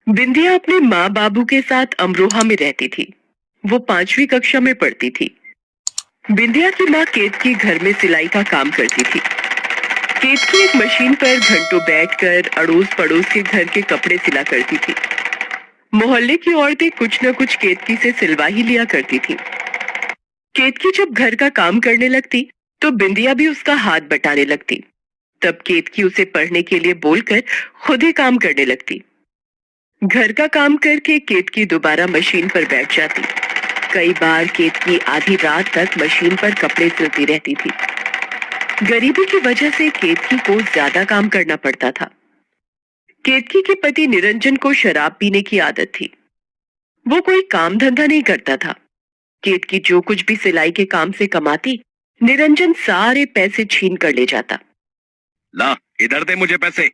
बिंदिया अपने माँ बाबू के साथ अमरोहा में रहती थी। वो 5वीं कक्षा में पढ़ती थी। बिंदिया की माँ केतकी घर में सिलाई का काम करती थी। केतकी एक मशीन पर घंटों बैठकर अड़ोस पड़ोस के घर के कपड़े सिला करती थी। मोहल्ले की औरतें कुछ न कुछ केतकी से सिलवा ही लिया करती थी। केतकी जब घर का काम करने लगती तो बिंदिया भी उसका हाथ बटाने लगती। तब केतकी उसे पढ़ने के लिए बोलकर खुद ही काम करने लगती। घर का काम करके केतकी दोबारा मशीन पर बैठ जाती। कई बार केतकी आधी रात तक मशीन पर कपड़े सिलती रहती थी। गरीबी की वजह से केतकी को ज्यादा काम करना पड़ता था। केतकी के पति निरंजन को शराब पीने की आदत थी। वो कोई काम धंधा नहीं करता था। केतकी जो कुछ भी सिलाई के काम से कमाती, निरंजन सारे पैसे छीन कर ले जाता। ला, इधर दे मुझे पैसे।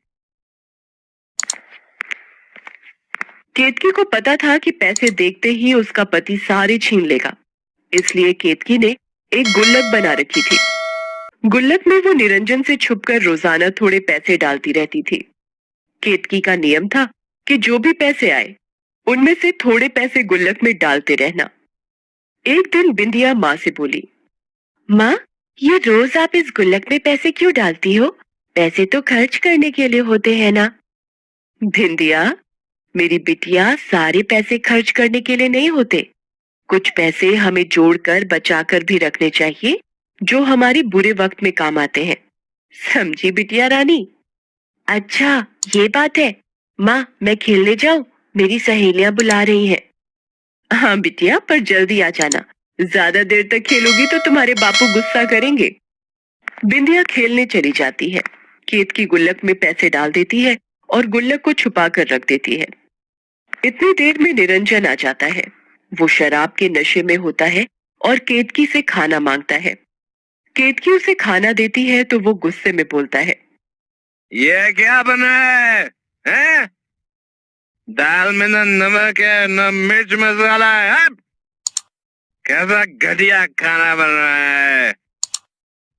केतकी को पता था कि पैसे देखते ही उसका पति सारे छीन लेगा, इसलिए केतकी ने एक गुल्लक बना रखी थी। गुल्लक में वो निरंजन से छुपकर रोजाना थोड़े पैसे डालती रहती थी। केतकी का नियम था कि जो भी पैसे आए उनमें से थोड़े पैसे गुल्लक में डालते रहना। एक दिन बिंदिया माँ से बोली, माँ, ये रोज आप इस गुल्लक में पैसे क्यों डालती हो? पैसे तो खर्च करने के लिए होते हैं ना। बिंदिया, मेरी बिटिया, सारे पैसे खर्च करने के लिए नहीं होते। कुछ पैसे हमें जोड़कर बचाकर भी रखने चाहिए, जो हमारी बुरे वक्त में काम आते हैं। समझी बिटिया रानी? अच्छा, ये बात है। माँ, मैं खेलने जाऊं? मेरी सहेलियां बुला रही हैं। हाँ बिटिया, पर जल्दी आ जाना। ज्यादा देर तक खेलोगी तो तुम्हारे बापू गुस्सा करेंगे। बिंदिया खेलने चली जाती है। केत की गुल्लक में पैसे डाल देती है और गुल्लक को छुपा कर रख देती है। इतनी देर में निरंजन आ जाता है। वो शराब के नशे में होता है और केतकी से खाना मांगता है। केतकी उसे खाना देती है तो वो गुस्से में बोलता है, ये क्या बना है? हैं? दाल में न नमक है न मिर्च मसाला है। कैसा घटिया खाना बन रहा है।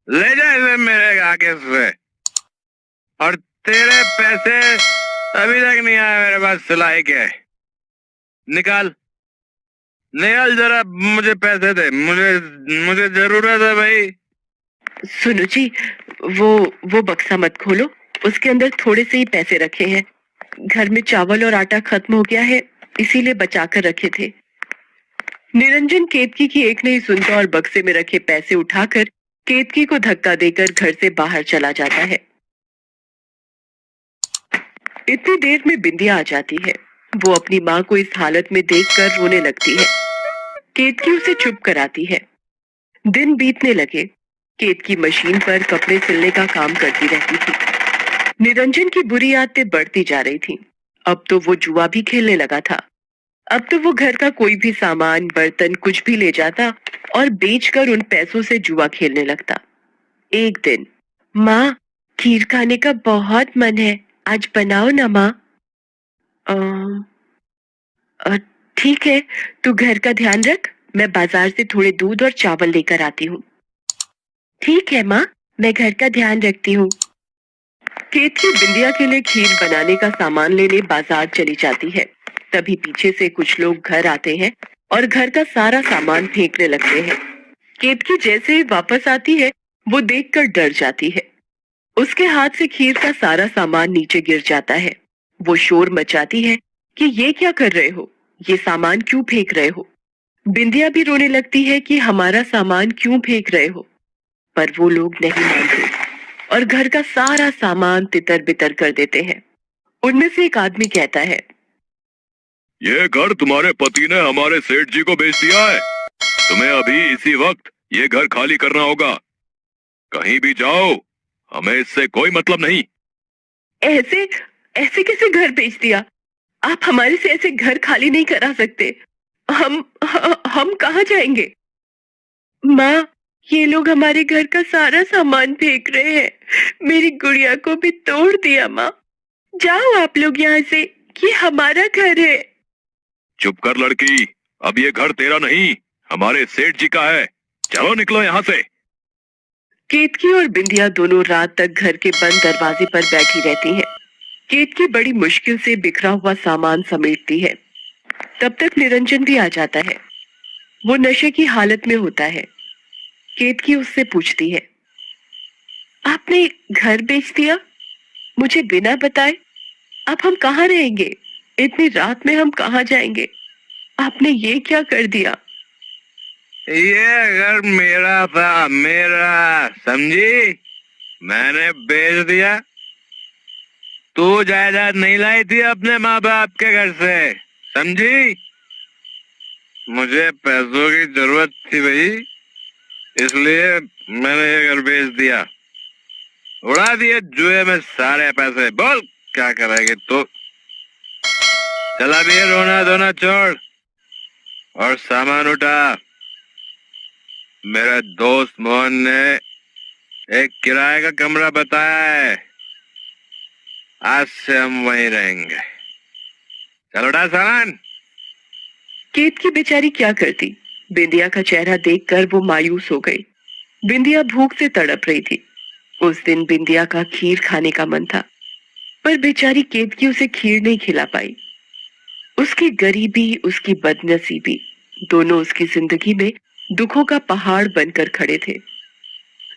ले जा इसे मेरे आगे से। और तेरे पैसे अभी तक नहीं आए मेरे पास सिलाई के। निकाल निकाल जरा, मुझे पैसे दे। मुझे जरूरत है भाई। सुनो जी, वो बक्सा मत खोलो। उसके अंदर थोड़े से ही पैसे रखे हैं। घर में चावल और आटा खत्म हो गया है, इसीलिए बचा कर रखे थे। निरंजन केतकी की एक नहीं सुनता और बक्से में रखे पैसे उठाकर केतकी को धक्का देकर घर से बाहर चला जाता है। इतनी देर में बिंदिया आ जाती है। वो अपनी माँ को इस हालत में देखकर रोने लगती है। केतकी उसे चुप कराती है। दिन बीतने लगे। केतकी मशीन पर कपड़े सिलने का काम करती रहती थी। निरंजन की बुरी आदतें बढ़ती जा रही थी। अब तो वो जुआ भी खेलने लगा था। अब तो वो घर का कोई भी सामान, बर्तन कुछ भी ले जाता और बेचकर उन पैसों से जुआ खेलने लगता। एक दिन, माँ, खीर खाने का बहुत मन है, आज बनाओ ना माँ। अम, अ, ठीक है, तू घर का ध्यान रख, मैं बाजार से थोड़े दूध और चावल लेकर आती हूँ। ठीक है माँ, मैं घर का ध्यान रखती हूँ। केतकी बिंदिया के लिए खीर बनाने का सामान लेने बाजार चली जाती है। तभी पीछे से कुछ लोग घर आते हैं और घर का सारा सामान फेंकने लगते हैं। केतकी जैसे ही वापस आती है, वो देखकर डर जाती है। उसके हाथ से खीर का सारा सामान नीचे गिर जाता है। वो शोर मचाती है कि ये क्या कर रहे हो? ये सामान क्यों फेंक रहे हो? बिंदिया भी रोने लगती है कि हमारा सामान क्यों फेंक रहे हो? पर वो लोग नहीं मानते और घर का सारा सामान तितर बितर कर देते हैं। उनमें से एक आदमी कहता है, ये घर तुम्हारे पति ने हमारे सेठ जी को बेच दिया है। तुम्हें अभी इसी वक्त ये घर खाली करना होगा। कहीं भी जाओ, हमें इससे कोई मतलब नहीं। ऐसे ऐसे कैसे घर बेच दिया? आप हमारे से ऐसे घर खाली नहीं करा सकते। हम कहाँ जाएंगे? माँ, ये लोग हमारे घर का सारा सामान फेंक रहे हैं। मेरी गुड़िया को भी तोड़ दिया। माँ, जाओ आप लोग यहाँ से, ये हमारा घर है। चुप कर लड़की, अब ये घर तेरा नहीं, हमारे सेठ जी का है। चलो निकलो यहाँ से। केतकी और बिंदिया दोनों रात तक घर के बंद दरवाजे पर बैठी रहती हैं। केतकी बड़ी मुश्किल से बिखरा हुआ सामान समेटती है। तब तक निरंजन भी आ जाता है। वो नशे की हालत में होता है। केतकी उससे पूछती है, आपने घर बेच दिया, मुझे बिना बताए? अब हम कहाँ रहेंगे? इतनी रात में हम कहाँ जाएंगे? आपने ये क्या कर दिया? ये घर मेरा था, मेरा, समझी? मैंने बेच दिया। तू जायदाद नहीं लाई थी अपने माँ बाप के घर से, समझी? मुझे पैसों की जरूरत थी भाई, इसलिए मैंने ये घर बेच दिया। उड़ा दिए जुए में सारे पैसे। बोल क्या करेगी तू? चला भी रोना धोना छोड़ और सामान उठा। मेरे दोस्त मोहन ने एक किराए का कमरा बताया है, आज से हम वहीं रहेंगे। चल उठा सामान। केतकी बेचारी क्या करती? बिंदिया का चेहरा देखकर वो मायूस हो गई। बिंदिया भूख से तड़प रही थी। उस दिन बिंदिया का खीर खाने का मन था, पर बेचारी केतकी उसे खीर नहीं खिला पाई। उसकी गरीबी, उसकी बदनसीबी, दोनों उसकी जिंदगी में दुखों का पहाड़ बनकर खड़े थे।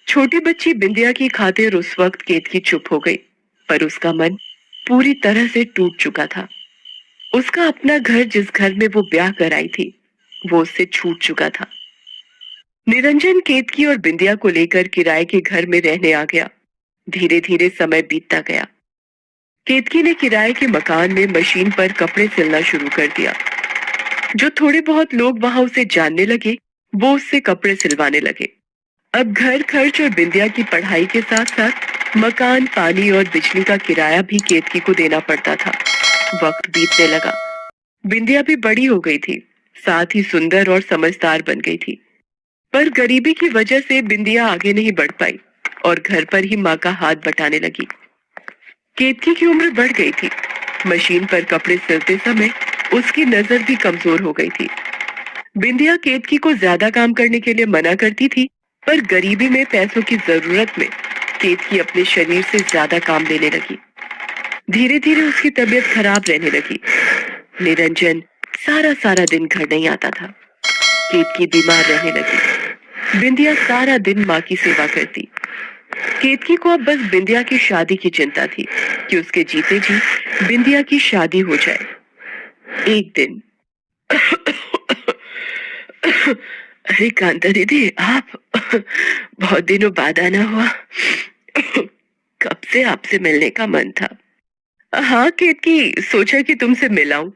छोटी बच्ची बिंदिया की खातिर उस वक्त केतकी चुप हो गई, पर उसका मन पूरी तरह से टूट चुका था। उसका अपना घर, जिस घर में वो ब्याह कर आई थी, वो उससे छूट चुका था। निरंजन केतकी और बिंदिया को लेकर किराए के घर में रहने आ गया। धीरे धीरे समय बीतता गया। केतकी ने किराए के मकान में मशीन पर कपड़े सिलना शुरू कर दिया। जो थोड़े बहुत लोग वहां उसे जानने लगे, वो उससे कपड़े सिलवाने लगे। अब घर खर्च और बिंदिया की पढ़ाई के साथ साथ मकान, पानी और बिजली का किराया भी केतकी को देना पड़ता था। वक्त बीतने लगा। बिंदिया भी बड़ी हो गई थी, साथ ही सुंदर और समझदार बन गई थी। पर गरीबी की वजह से बिंदिया आगे नहीं बढ़ पाई और घर पर ही माँ का हाथ बटाने लगी। केतकी की उम्र बढ़ गई थी। मशीन पर कपड़े सिलते समय उसकी नजर भी कमजोर हो गई थी। बिंदिया केतकी को ज्यादा काम करने के लिए मना करती थी, पर गरीबी में पैसों की जरूरत में केतकी अपने शरीर से ज्यादा काम लेने लगी। धीरे धीरे उसकी तबीयत खराब रहने लगी। निरंजन सारा सारा दिन घर नहीं आता था। केतकी बीमार रहने लगी। बिंदिया सारा दिन माँ की सेवा करती। केतकी को अब बस बिंदिया की शादी की चिंता थी कि उसके जीते जी बिंदिया की शादी हो जाए। एक दिन अरे कांता दीदी, आप? बहुत दिनों बाद आना हुआ। कब से आपसे मिलने का मन था। हाँ केतकी, सोचा कि तुमसे मिलाऊं।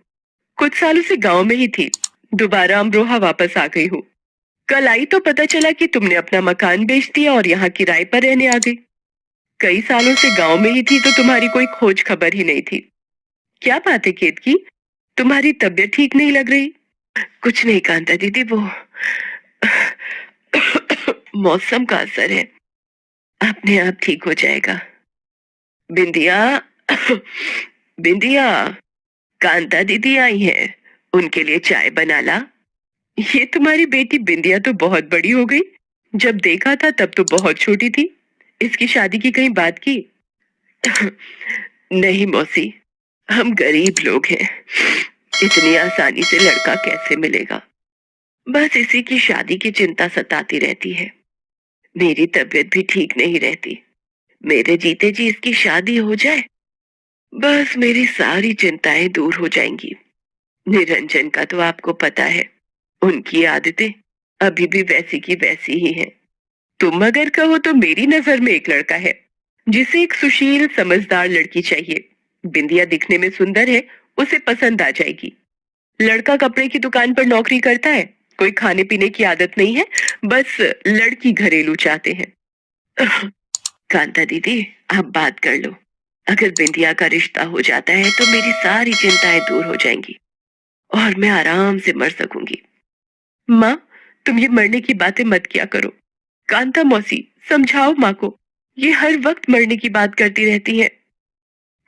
कुछ सालों से गांव में ही थी, दोबारा अमरोहा वापस आ गई हूँ। कल आई तो पता चला कि तुमने अपना मकान बेच दिया और यहाँ किराए पर रहने आ गई। कई सालों से गांव में ही थी तो तुम्हारी कोई खोज खबर ही नहीं थी। क्या बात है केतकी, तुम्हारी तबीयत ठीक नहीं लग रही? कुछ नहीं कांता दीदी, वो मौसम का असर है, अपने आप ठीक हो जाएगा। बिंदिया, बिंदिया, कांता दीदी आई है, उनके लिए चाय बना ला। ये तुम्हारी बेटी बिंदिया तो बहुत बड़ी हो गई, जब देखा था तब तो बहुत छोटी थी। इसकी शादी की कहीं बात की? नहीं मौसी, हम गरीब लोग हैं, इतनी आसानी से लड़का कैसे मिलेगा। बस इसी की शादी की चिंता सताती रहती है। मेरी तबीयत भी ठीक नहीं रहती। मेरे जीते जी इसकी शादी हो जाए, बस मेरी सारी चिंताएं दूर हो जाएंगी। निरंजन का तो आपको पता है, उनकी आदतें अभी भी वैसी की वैसी ही हैं। तुम अगर कहो तो मेरी नजर में एक लड़का है, जिसे एक सुशील समझदार लड़की चाहिए। बिंदिया दिखने में सुंदर है, उसे पसंद आ जाएगी। लड़का कपड़े की दुकान पर नौकरी करता है, कोई खाने पीने की आदत नहीं है, बस लड़की घरेलू चाहते हैं। कांता दीदी, आप बात कर लो। अगर बिंदिया का रिश्ता हो जाता है तो मेरी सारी चिंताएं दूर हो जाएंगी और मैं आराम से मर सकूंगी। माँ, तुम ये मरने की बातें मत किया करो। कांता मौसी, समझाओ माँ को, ये हर वक्त मरने की बात करती रहती है।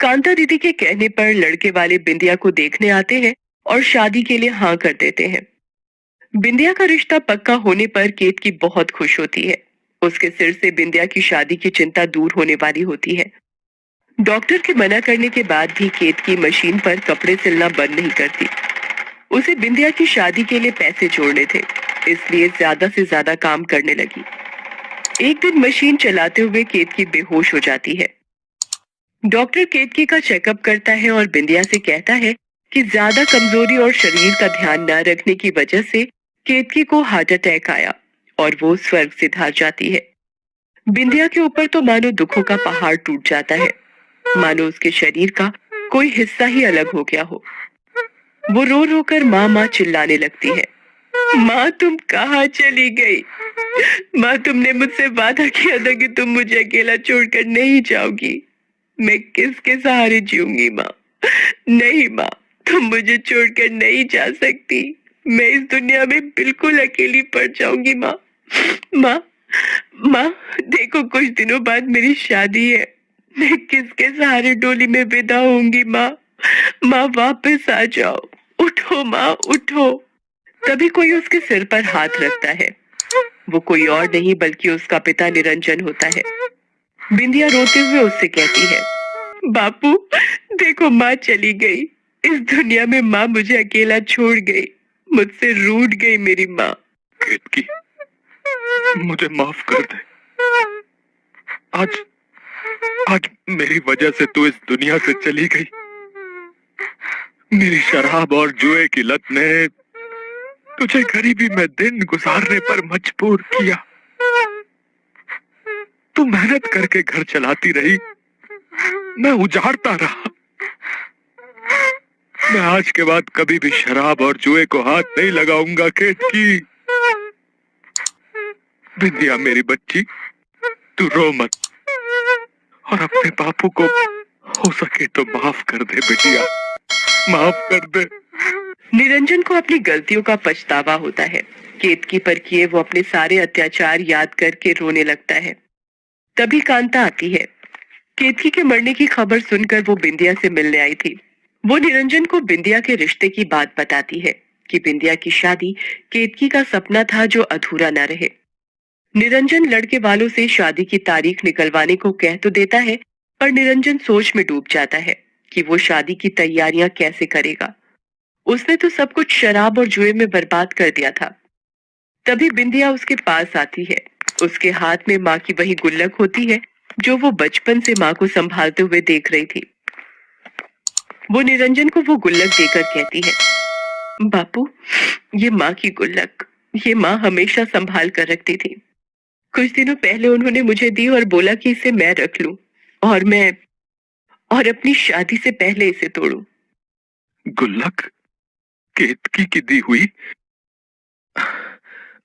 कांता दीदी के कहने पर लड़के वाले बिंदिया को देखने आते हैं और शादी के लिए हाँ कर देते हैं। बिंदिया का रिश्ता पक्का होने पर केतकी बहुत खुश होती है। उसके सिर से बिंदिया की शादी की चिंता दूर होने वाली होती है। डॉक्टर के मना करने के बाद भी केत की मशीन पर कपड़े सिलना बंद नहीं करती। उसे बिंदिया की शादी के लिए पैसे जोड़ने थे, इसलिए ज्यादा से ज्यादा काम करने लगी। एक दिन मशीन चलाते हुए केतकी बेहोश हो जाती है। डॉक्टर केतकी का चेकअप करता है और बिंदिया से कहता है कि ज्यादा कमजोरी और शरीर का ध्यान न रखने की वजह से केतकी को हार्ट अटैक आया और वो स्वर्ग से धार जाती है। बिंदिया के ऊपर तो मानो दुखों का पहाड़ टूट जाता है, मानो उसके शरीर का कोई हिस्सा ही अलग हो गया हो। वो रो रो कर माँ माँ चिल्लाने लगती है। माँ तुम कहाँ चली गई? माँ तुमने मुझसे वादा किया था कि तुम मुझे अकेला छोड़कर नहीं जाओगी। मैं किसके सहारे जीऊंगी माँ? नहीं माँ, तुम मुझे छोड़कर नहीं जा सकती। मैं इस दुनिया में बिल्कुल अकेली पड़ जाऊंगी माँ। माँ, माँ देखो कुछ दिनों बाद मेरी शादी है। मैं किसके सहारे डोली में विदा होंगी माँ? माँ वापस आ जाओ, उठो माँ उठो। तभी कोई उसके सिर पर हाथ रखता है। वो कोई और नहीं बल्कि उसका पिता निरंजन होता है। बिंदिया रोते हुए उससे कहती है, बापू देखो माँ चली गई। इस दुनिया में माँ मुझे अकेला छोड़ गई। मुझसे रूठ गई मेरी माँ। केतकी, मुझे माफ कर दे। आज आज मेरी वजह से तू इस दुनिया से चली गई। मेरी शराब और जुए की लत ने तुझे गरीबी में दिन गुजारने पर मजबूर किया। तू मेहनत करके घर चलाती रही, मैं उजाड़ता रहा। मैं आज के बाद कभी भी शराब और जुए को हाथ नहीं लगाऊंगा केतकी। बिंदिया मेरी बच्ची, तू रो मत और अपने बापू को हो सके तो माफ कर दे बेटिया, माफ कर दे। निरंजन को अपनी गलतियों का पछतावा होता है। केतकी पर किए वो अपने सारे अत्याचार याद करके रोने लगता है। तभी कांता आती है। केतकी के मरने की खबर सुनकर वो बिंदिया से मिलने आई थी। वो निरंजन को बिंदिया के रिश्ते की बात बताती है कि बिंदिया की शादी केतकी का सपना था जो अधूरा न रहे। निरंजन लड़के वालों से शादी की तारीख निकलवाने को कह तो देता है, पर निरंजन सोच में डूब जाता है कि वो शादी की तैयारियां कैसे करेगा। उसने तो सब कुछ शराब और जुए में बर्बाद कर दिया था। तभी बिंदिया उसके पास आती है। उसके हाथ में माँ की वही गुल्लक होती है जो वो बचपन से माँ को संभालते हुए देख रही थी। वो निरंजन को वो गुल्लक देकर कहती है, बापू ये माँ की गुल्लक, ये माँ हमेशा संभाल कर रखती थी। कुछ दिनों पहले उन्होंने मुझे दी और बोला कि इसे मैं रख लूं और अपनी शादी से पहले इसे तोड़ूं। गुल्लक केतकी की दी हुई?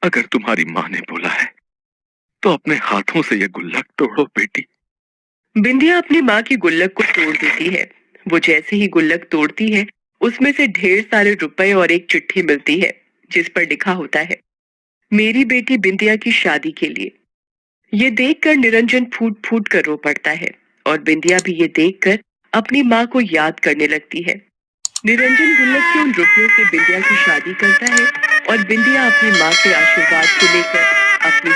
अगर तुम्हारी माँ ने बोला है तो अपने हाथों से ये गुल्लक तोड़ो बेटी। बिंदिया अपनी माँ की गुल्लक को तोड़ देती है। वो जैसे ही गुल्लक तोड़ती है, उसमें से ढेर सारे रुपए और एक चिट्ठी मिलती है जिस पर लिखा होता है, मेरी बेटी बिंदिया की शादी के लिए। ये देखकर निरंजन फूट फूट कर रो पड़ता है और बिंदिया भी ये देखकर अपनी माँ को याद करने लगती है। निरंजन गुल्लक के उन रुपयों से बिंदिया की शादी करता है और बिंदिया अपनी माँ के आशीर्वाद को लेकर अपनी